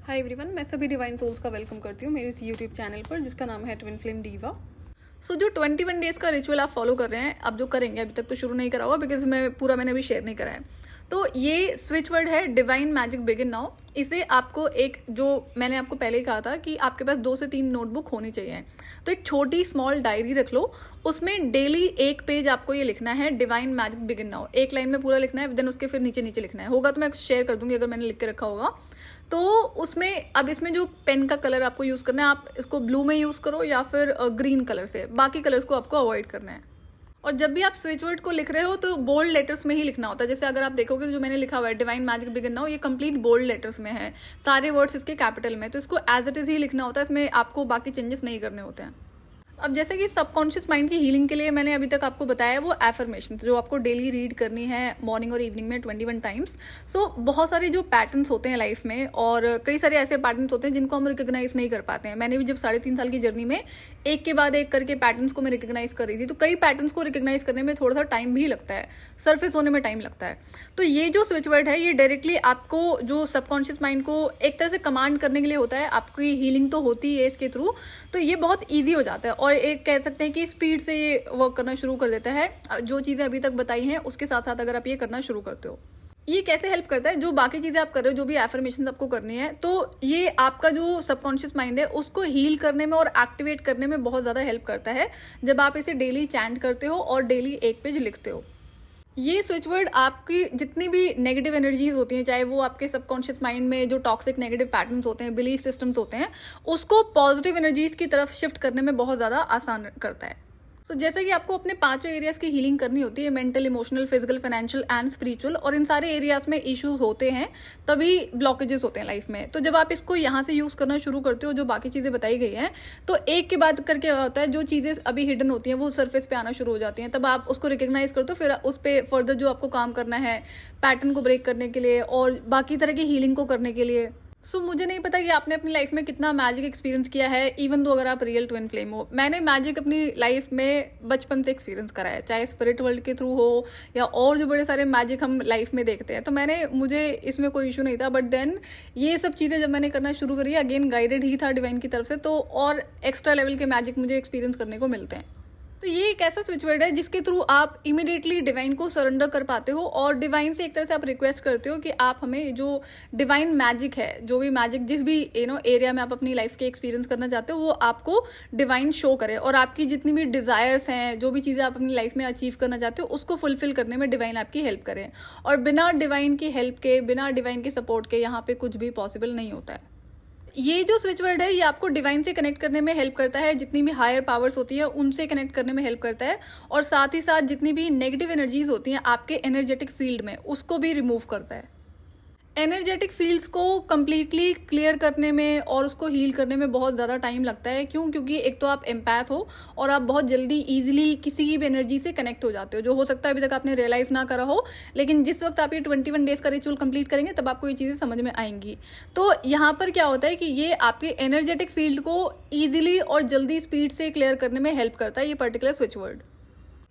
Hi everyone, मैं सभी divine souls का वेलकम करती हूँ मेरे इस यूट्यूब चैनल पर जिसका नाम है ट्विन फ्लेम डीवा। जो 21 डेज का रिचुअल आप फॉलो कर रहे हैं, आप जो करेंगे, अभी तक तो शुरू नहीं करा हुआ बिकॉज मैंने अभी शेयर नहीं करा है। तो ये स्विच वर्ड है डिवाइन मैजिक बिगिन नाउ। इसे आपको एक, जो मैंने आपको पहले ही कहा था कि आपके पास 2 से 3 नोटबुक होनी चाहिए। तो एक छोटी स्मॉल डायरी रख लो, उसमें डेली एक पेज आपको ये लिखना है डिवाइन मैजिक बिगिन नाउ। एक लाइन में पूरा लिखना है, देन उसके फिर नीचे नीचे लिखना है। होगा तो मैं शेयर कर दूंगी अगर मैंने लिख के रखा होगा। तो उसमें अब इसमें जो पेन का कलर आपको यूज़ करना है, आप इसको ब्लू में यूज़ करो या फिर ग्रीन कलर से। बाकी कलर्स को आपको अवॉइड करना है। और जब भी आप स्विच वर्ड को लिख रहे हो तो बोल्ड लेटर्स में ही लिखना होता है। जैसे अगर आप देखोगे जो मैंने लिखा हुआ है डिवाइन मैजिक बिगिन नाउ, ये कंप्लीट बोल्ड लेटर्स में है, सारे वर्ड्स इसके कैपिटल में। तो इसको एज इट इज ही लिखना होता है, इसमें आपको बाकी चेंजेस नहीं करने होते हैं। अब जैसे कि सबकॉन्शियस माइंड की हीलिंग के लिए मैंने अभी तक आपको बताया वो एफर्मेशन जो आपको डेली रीड करनी है मॉर्निंग और इवनिंग में 21 टाइम्स। बहुत सारे जो पैटर्न्स होते हैं लाइफ में, और कई सारे ऐसे पैटर्न्स होते हैं जिनको हम रिकॉग्नाइज नहीं कर पाते हैं। मैंने भी जब 3.5 साल की जर्नी में एक के बाद एक करके पैटर्न्स को मैं रिकॉग्नाइज कर रही थी, तो कई पैटर्न्स को रिकॉग्नाइज करने में थोड़ा सा टाइम भी लगता है, सरफेस होने में टाइम लगता है। तो ये जो स्विच वर्ड है, ये डायरेक्टली आपको जो सबकॉन्शियस माइंड को एक तरह से कमांड करने के लिए होता है। आपकी हीलिंग तो होती है इसके थ्रू, तो ये बहुत ईजी हो जाता है और एक कह सकते हैं कि स्पीड से ये वर्क करना शुरू कर देता है। जो चीज़ें अभी तक बताई हैं उसके साथ साथ अगर आप ये करना शुरू करते हो, ये कैसे हेल्प करता है। जो बाकी चीज़ें आप कर रहे हो, जो भी एफर्मेशंस आपको करनी है, तो ये आपका जो सबकॉन्शियस माइंड है उसको हील करने में और एक्टिवेट करने में बहुत ज़्यादा हेल्प करता है जब आप इसे डेली चैंट करते हो और डेली एक पेज लिखते हो। ये स्विच वर्ड आपकी जितनी भी नेगेटिव एनर्जीज होती हैं, चाहे वो आपके सबकॉन्शियस माइंड में जो टॉक्सिक नेगेटिव पैटर्न्स होते हैं, बिलीफ सिस्टम्स होते हैं, उसको पॉजिटिव एनर्जीज की तरफ शिफ्ट करने में बहुत ज़्यादा आसान करता है। जैसे कि आपको अपने 5 एरियाज की हीलिंग करनी होती है, mental, emotional, physical, financial and spiritual, और इन सारे एरियाज में इश्यूज होते हैं, तभी ब्लॉकेजेस होते हैं लाइफ में। तो जब आप इसको यहाँ से यूज़ करना शुरू करते हो, जो बाकी चीज़ें बताई गई हैं, तो एक के बाद करके क्या होता है, जो चीज़ें अभी हिडन होती हैं वो सरफेस पे आना शुरू हो जाती हैं। तब आप उसको रिकग्नाइज करते हो, फिर उस पर फर्दर जो आपको काम करना है पैटर्न को ब्रेक करने के लिए और बाकी तरह की हीलिंग को करने के लिए। मुझे नहीं पता कि आपने अपनी लाइफ में कितना मैजिक एक्सपीरियंस किया है, इवन तो अगर आप रियल ट्विन फ्लेम हो। मैंने मैजिक अपनी लाइफ में बचपन से एक्सपीरियंस करा है, चाहे स्पिरिट वर्ल्ड के थ्रू हो या और जो बड़े सारे मैजिक हम लाइफ में देखते हैं। तो मुझे इसमें कोई इशू नहीं था, बट देन ये सब चीज़ें जब मैंने करना शुरू करी, अगेन गाइडेड ही था डिवाइन की तरफ से, तो और एक्स्ट्रा लेवल के मैजिक मुझे एक्सपीरियंस करने को मिलते हैं। तो ये एक ऐसा स्विच वर्ड है जिसके थ्रू आप इमिडिएटली डिवाइन को सरेंडर कर पाते हो और डिवाइन से एक तरह से आप रिक्वेस्ट करते हो कि आप हमें जो डिवाइन मैजिक है, जो भी मैजिक जिस भी एरिया में आप अपनी लाइफ के एक्सपीरियंस करना चाहते हो, वो आपको डिवाइन शो करे, और आपकी जितनी भी डिज़ायर्स हैं, जो भी चीज़ें आप अपनी लाइफ में अचीव करना चाहते हो, उसको फुलफिल करने में डिवाइन आपकी हेल्प करें। और बिना डिवाइन की हेल्प के, बिना डिवाइन के सपोर्ट के यहाँ पे कुछ भी पॉसिबल नहीं होता है। ये जो स्विच वर्ड है, ये आपको डिवाइन से कनेक्ट करने में हेल्प करता है, जितनी भी हायर पावर्स होती है उनसे कनेक्ट करने में हेल्प करता है, और साथ ही साथ जितनी भी नेगेटिव एनर्जीज होती हैं आपके एनर्जेटिक फील्ड में, उसको भी रिमूव करता है। एनर्जेटिक फील्ड्स को कंप्लीटली क्लियर करने में और उसको हील करने में बहुत ज़्यादा टाइम लगता है। क्योंकि एक तो आप एम्पैथ हो और आप बहुत जल्दी ईजिली किसी की भी एनर्जी से कनेक्ट हो जाते हो, जो हो सकता है अभी तक आपने रियलाइज़ ना करा हो, लेकिन जिस वक्त आप ये 21 डेज का रिचुअल कंप्लीट करेंगे तब आपको ये चीज़ें समझ में आएंगी। तो यहाँ पर क्या होता है कि ये आपके एनर्जेटिक फील्ड को ईजिली और जल्दी स्पीड से क्लियर करने में हेल्प करता है, ये पर्टिकुलर स्विच वर्ड।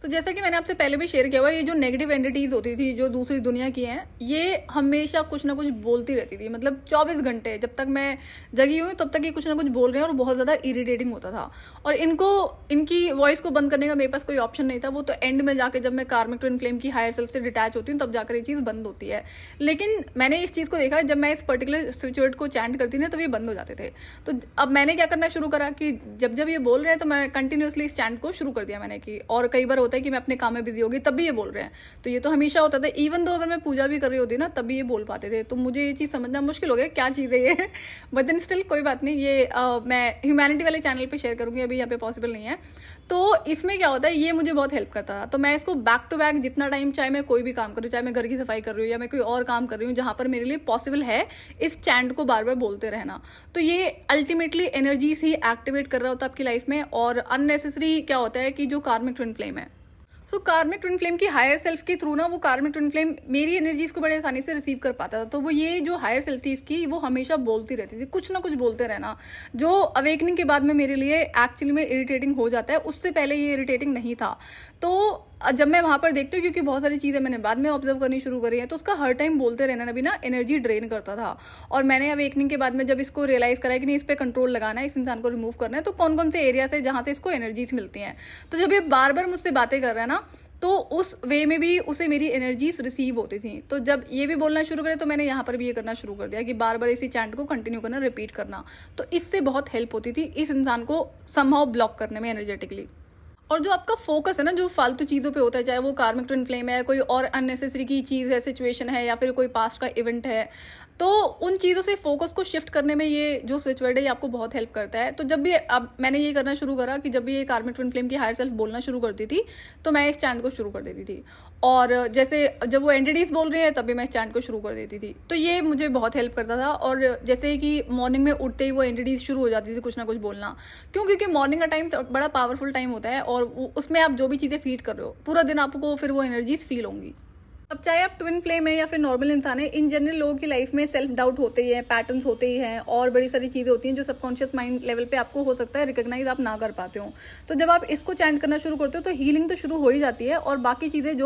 जैसा कि मैंने आपसे पहले भी शेयर किया हुआ, ये जो नेगेटिव एंटिटीज़ होती थी, जो दूसरी दुनिया की हैं, ये हमेशा कुछ ना कुछ बोलती रहती थी। मतलब 24 घंटे जब तक मैं जगी हुई तब तक ये कुछ ना कुछ बोल रहे हैं, और बहुत ज़्यादा इरिटेटिंग होता था। और इनकी वॉइस को बंद करने का मेरे पास कोई ऑप्शन नहीं था। वो तो एंड में जाके जब मैं कार्मिक ट्विन फ्लेम की हायर सेल्फ से डिटैच होती हूँ तब जाकर ये चीज़ बंद होती है। लेकिन मैंने इस चीज़ को देखा, जब मैं इस पर्टिकुलर स्विच वर्ड को चैंट करती ना, तब ये बंद हो जाते थे। तो अब मैंने क्या करना शुरू करा कि जब जब ये बोल रहे हैं तो मैं कंटिन्यूसली इस चैंट को शुरू कर दिया मैंने कि, और कई बार होता है कि मैं अपने काम में बिजी होगी तब भी ये बोल रहे हैं। तो ये तो हमेशा होता था, इवन तो अगर मैं पूजा भी कर रही होती ना तब भी ये बोल पाते थे। तो मुझे ये चीज़ समझना मुश्किल हो गया क्या चीज़ है ये, बट देन स्टिल कोई बात नहीं, ये मैं ह्यूमैनिटी वाले चैनल पे शेयर करूँगी, अभी यहाँ पे पॉसिबल नहीं है। तो इसमें क्या होता है, ये मुझे बहुत हेल्प करता था। तो मैं इसको बैक टू बैक जितना टाइम, चाहे मैं कोई भी काम करूँ, चाहे मैं घर की सफाई कर रही हूँ या मैं कोई और काम कर रही हूँ जहाँ पर मेरे लिए पॉसिबल है इस चैंट को बार बार बोलते रहना, तो ये अल्टीमेटली एनर्जीज ही एक्टिवेट कर रहा होता है आपकी लाइफ में। और अननेसेसरी क्या होता है कि जो कार्मिक ट्विन फ्लेम है, कार्मिक ट्विन फ्लेम की हायर सेल्फ के थ्रू ना, वो कार्मिक ट्विन फ्लेम मेरी एनर्जीज को बड़े आसानी से रिसीव कर पाता था। तो वो ये जो हायर सेल्फ थी इसकी, वो हमेशा बोलती रहती थी, कुछ ना कुछ बोलते रहना, जो अवेकनिंग के बाद में मेरे लिए एक्चुअली में इरिटेटिंग हो जाता है। उससे पहले ये इरिटेटिंग नहीं था। तो जब मैं वहाँ पर देखती हूँ, क्योंकि बहुत सारी चीज़ें मैंने बाद में ऑब्जर्व करनी शुरू करी है, तो उसका हर टाइम बोलते रहना भी ना एनर्जी ड्रेन करता था। और मैंने अवेकनिंग के बाद में जब इसको रियलाइज़ करा कि नहीं, इस पर कंट्रोल लगाना है, इस इंसान को रिमूव करना है, तो कौन कौन से एरियाज है जहाँ से इसको एनर्जीज मिलती हैं। तो जब ये बार बार मुझसे बातें कर रहा है ना, तो उस वे में भी उसे मेरी एनर्जीज रिसीव होती थी। तो जब ये भी बोलना शुरू करे, तो मैंने यहाँ पर भी ये करना शुरू कर दिया कि बार बार इसी चैंट को कंटिन्यू करना, रिपीट करना। तो इससे बहुत हेल्प होती थी इस इंसान को समहाउ ब्लॉक करने में एनर्जेटिकली। और जो आपका फोकस है ना, जो फालतू चीज़ों पे होता है, चाहे वो कार्मिक ट्विन फ्लेम है, कोई और अननेसेसरी की चीज़ है, सिचुएशन है, या फिर कोई पास्ट का इवेंट है, तो उन चीज़ों से फोकस को शिफ्ट करने में ये जो स्विच वर्ड है ये आपको बहुत हेल्प करता है। तो जब भी अब मैंने ये करना शुरू करा कि जब भी ये कार्मिक ट्विन फ्लेम की हायर सेल्फ बोलना शुरू करती थी, तो मैं इस चैंट को शुरू कर देती थी। और जैसे जब वो एंटिटीज बोल रही है, तब भी मैं इस चैंट को शुरू कर देती थी। तो ये मुझे बहुत हेल्प करता था। और जैसे कि मॉर्निंग में उठते ही वो एंटिटीज शुरू हो जाती थी कुछ ना कुछ बोलना, क्योंकि मॉर्निंग का टाइम बड़ा पावरफुल टाइम होता है, और उसमें आप जो भी चीज़ें फीड कर रहे हो, पूरा दिन आपको फिर वो एनर्जीज फील होंगी। अब चाहे आप ट्विन फ्लेम है या फिर नॉर्मल इंसान है, इन जनरल लोगों की लाइफ में सेल्फ डाउट होते ही है, पैटर्न्स होते ही हैं, और बड़ी सारी चीज़ें होती हैं जो सबकॉन्शियस माइंड लेवल पे आपको हो सकता है रिकॉग्नाइज आप ना कर पाते हो। तो जब आप इसको चैंट करना शुरू करते हो, तो हीलिंग तो शुरू हो ही जाती है, और बाकी चीज़ें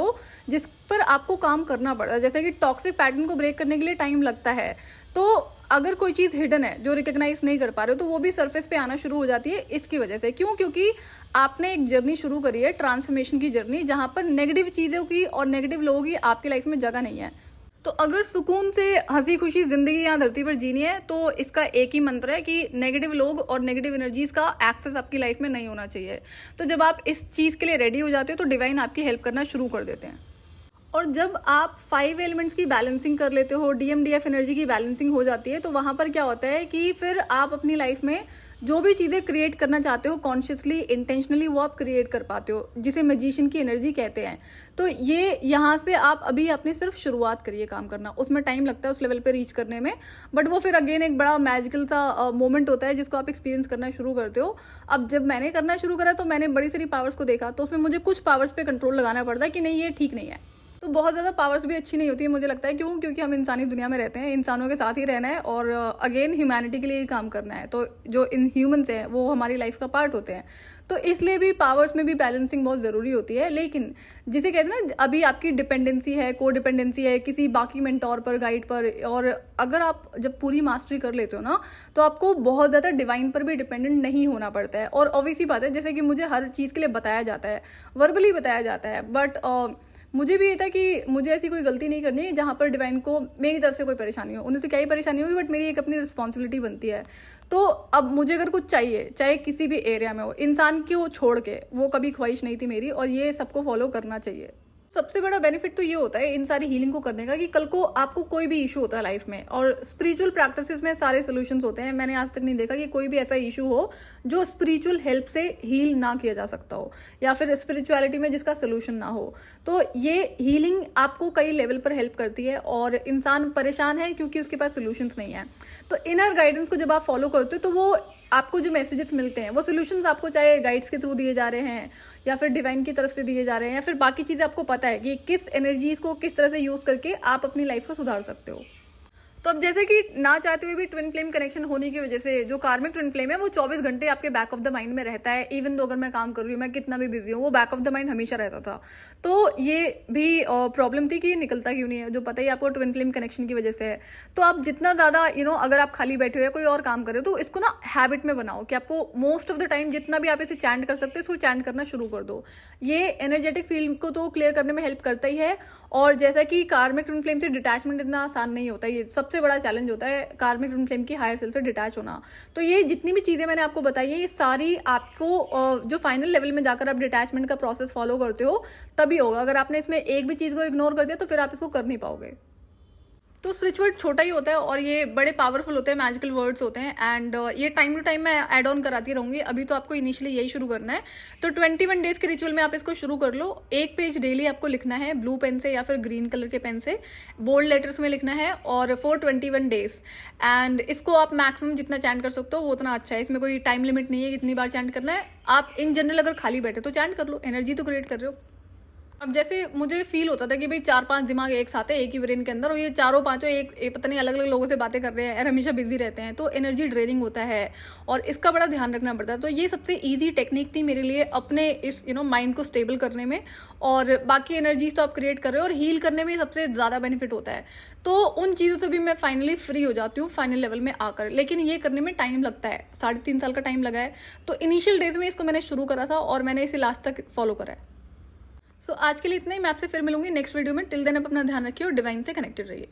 जिस पर आपको काम करना पड़ता है, जैसे कि टॉक्सिक पैटर्न को ब्रेक करने के लिए टाइम लगता है। तो अगर कोई चीज़ हिडन है जो रिकॉग्नाइज नहीं कर पा रहे हो, तो वो भी सरफेस पे आना शुरू हो जाती है इसकी वजह से। क्यों? क्योंकि आपने एक जर्नी शुरू करी है, ट्रांसफॉर्मेशन की जर्नी, जहाँ पर नेगेटिव चीज़ों की और नेगेटिव लोगों की आपकी लाइफ में जगह नहीं है। तो अगर सुकून से हंसी खुशी जिंदगी यहाँ धरती पर जीनी है, तो इसका एक ही मंत्र है कि नेगेटिव लोग और नेगेटिव एनर्जीज का एक्सेस आपकी लाइफ में नहीं होना चाहिए। तो जब आप इस चीज़ के लिए रेडी हो जाते हो, तो डिवाइन आपकी हेल्प करना शुरू कर देते हैं। और जब आप 5 एलिमेंट्स की बैलेंसिंग कर लेते हो, DMDF एनर्जी की बैलेंसिंग हो जाती है, तो वहाँ पर क्या होता है कि फिर आप अपनी लाइफ में जो भी चीज़ें क्रिएट करना चाहते हो, कॉन्शियसली इंटेंशनली वो आप क्रिएट कर पाते हो, जिसे मैजिशियन की एनर्जी कहते हैं। तो ये यहाँ से आप अभी अपनी सिर्फ शुरुआत करिए काम करना, उसमें टाइम लगता है उस लेवल पे रीच करने में, बट वो फिर अगेन एक बड़ा मैजिकल सा मोमेंट होता है जिसको आप एक्सपीरियंस करना शुरू करते हो। अब जब मैंने करना शुरू करा, तो मैंने बड़ी सारी पावर्स को देखा, तो उसमें मुझे कुछ पावर्स पे कंट्रोल लगाना पड़ता है कि नहीं, ये ठीक नहीं है। तो बहुत ज़्यादा पावर्स भी अच्छी नहीं होती है, मुझे लगता है। क्यों? क्योंकि हम इंसानी दुनिया में रहते हैं, इंसानों के साथ ही रहना है, और अगेन ह्यूमैनिटी के लिए ही काम करना है। तो जो इन ह्यूमंस हैं वो हमारी लाइफ का पार्ट होते हैं, तो इसलिए भी पावर्स में भी बैलेंसिंग बहुत ज़रूरी होती है। लेकिन जिसे कहते हैं ना, अभी आपकी डिपेंडेंसी है, को डिपेंडेंसी है किसी बाकी मेंटोर पर, गाइड पर, और अगर आप जब पूरी मास्टरी कर लेते हो ना, तो आपको बहुत ज़्यादा डिवाइन पर भी डिपेंडेंट नहीं होना पड़ता है। और ऑब्वियसली बात है, जैसे कि मुझे हर चीज़ के लिए बताया जाता है, वर्बली बताया जाता है, बट मुझे भी ये था कि मुझे ऐसी कोई गलती नहीं करनी है जहाँ पर डिवाइन को मेरी तरफ से कोई परेशानी हो। उन्हें तो क्या ही परेशानी होगी, बट मेरी एक अपनी रिस्पॉन्सिबिलिटी बनती है। तो अब मुझे अगर कुछ चाहिए, चाहे किसी भी एरिया में हो, इंसान को छोड़ के, वो कभी ख्वाहिश नहीं थी मेरी, और ये सबको फॉलो करना चाहिए। सबसे बड़ा बेनिफिट तो ये होता है इन सारी हीलिंग को करने का कि कल को आपको कोई भी इशू होता है लाइफ में, और स्पिरिचुअल प्रैक्टिसेस में सारे सोल्यूशंस होते हैं। मैंने आज तक नहीं देखा कि कोई भी ऐसा इशू हो जो स्पिरिचुअल हेल्प से हील ना किया जा सकता हो, या फिर स्पिरिचुअलिटी में जिसका सोल्यूशन ना हो। तो ये हीलिंग आपको कई लेवल पर हेल्प करती है, और इंसान परेशान है क्योंकि उसके पास सोल्यूशंस नहीं है। तो इनर गाइडेंस को जब आप फॉलो करते हो, तो वो आपको जो मैसेजेस मिलते हैं, वो सॉल्यूशंस आपको चाहे गाइड्स के थ्रू दिए जा रहे हैं, या फिर डिवाइन की तरफ से दिए जा रहे हैं, या फिर बाकी चीज़ें आपको पता है कि किस एनर्जीज को किस तरह से यूज़ करके आप अपनी लाइफ को सुधार सकते हो। तो अब जैसे कि ना चाहते हुए भी ट्विन फ्लेम कनेक्शन होने की वजह से जो कार्मिक ट्विन फ्लेम है वो 24 घंटे आपके बैक ऑफ द माइंड में रहता है। इवन दो अगर मैं काम कर रही हूँ, मैं कितना भी बिजी हूँ, वो बैक ऑफ द माइंड हमेशा रहता था। तो ये भी प्रॉब्लम थी कि ये निकलता क्यों नहीं है, जो पता ही आपको ट्विन फ्लेम कनेक्शन की वजह से है। तो आप जितना ज़्यादा अगर आप खाली बैठे हो या कोई और काम कर रहे हो, तो इसको ना हैबिट में बनाओ कि आपको मोस्ट ऑफ द टाइम जितना भी आप इसे चैंट कर सकते हो, इसको चैंट करना शुरू कर दो। ये एनर्जेटिक फील्ड को तो क्लियर करने में हेल्प करता ही है। और जैसा कि कार्मिक ट्विन फ्लेम से डिटैचमेंट इतना आसान नहीं होता, ये सबसे बड़ा चैलेंज होता है कार्मिक ट्विन फ्लेम की हायर सेल्फ से डिटैच होना। तो ये जितनी भी चीज़ें मैंने आपको बताई है, ये सारी आपको जो फाइनल लेवल में जाकर आप डिटैचमेंट का प्रोसेस फॉलो करते हो तभी होगा। अगर आपने इसमें एक भी चीज़ को इग्नोर कर दिया, तो फिर आप इसको कर नहीं पाओगे। तो स्विच वर्ड छोटा ही होता है, और ये बड़े पावरफुल होते हैं, मैजिकल वर्ड्स होते हैं, एंड ये टाइम टू टाइम मैं ऐड ऑन कराती रहूँगी। अभी तो आपको इनिशियली यही शुरू करना है। तो 21 डेज के रिचुअल में आप इसको शुरू कर लो। एक पेज डेली आपको लिखना है, ब्लू पेन से या फिर ग्रीन कलर के पेन से बोल्ड लेटर्स में लिखना है, और फॉर 21 डेज। एंड इसको आप मैक्सिमम जितना चैंट कर सकते हो वो उतना अच्छा है। इसमें कोई टाइम लिमिट नहीं है कितनी बार चैंट करना है। आप इन जनरल अगर खाली बैठे तो चैंट कर लो, एनर्जी तो क्रिएट कर रहे हो। अब जैसे मुझे फील होता था कि भाई 4-5 दिमाग एक साथ है एक ही ब्रेन के अंदर, और ये चारों पांचों एक पता नहीं अलग अलग लोगों से बातें कर रहे हैं और हमेशा बिजी रहते हैं, तो एनर्जी ड्रेनिंग होता है और इसका बड़ा ध्यान रखना पड़ता है। तो ये सबसे ईजी टेक्निक थी मेरे लिए अपने इस माइंड को स्टेबल करने में, और बाकी एनर्जीज तो आप क्रिएट कर रहे हो, और हील करने में सबसे ज़्यादा बेनिफिट होता है। तो उन चीज़ों से भी मैं फाइनली फ्री हो जाती हूँ फाइनल लेवल में आकर, लेकिन ये करने में टाइम लगता है, 3.5 साल का टाइम लगा है। तो इनिशियल डेज में इसको मैंने शुरू करा था और मैंने इसे लास्ट तक फॉलो करा है। सो आज के लिए इतना ही, मैं आपसे फिर मिलूंगी नेक्स्ट वीडियो में। टिल देन आप अपना ध्यान रखिए और डिवाइन से कनेक्टेड रहिए।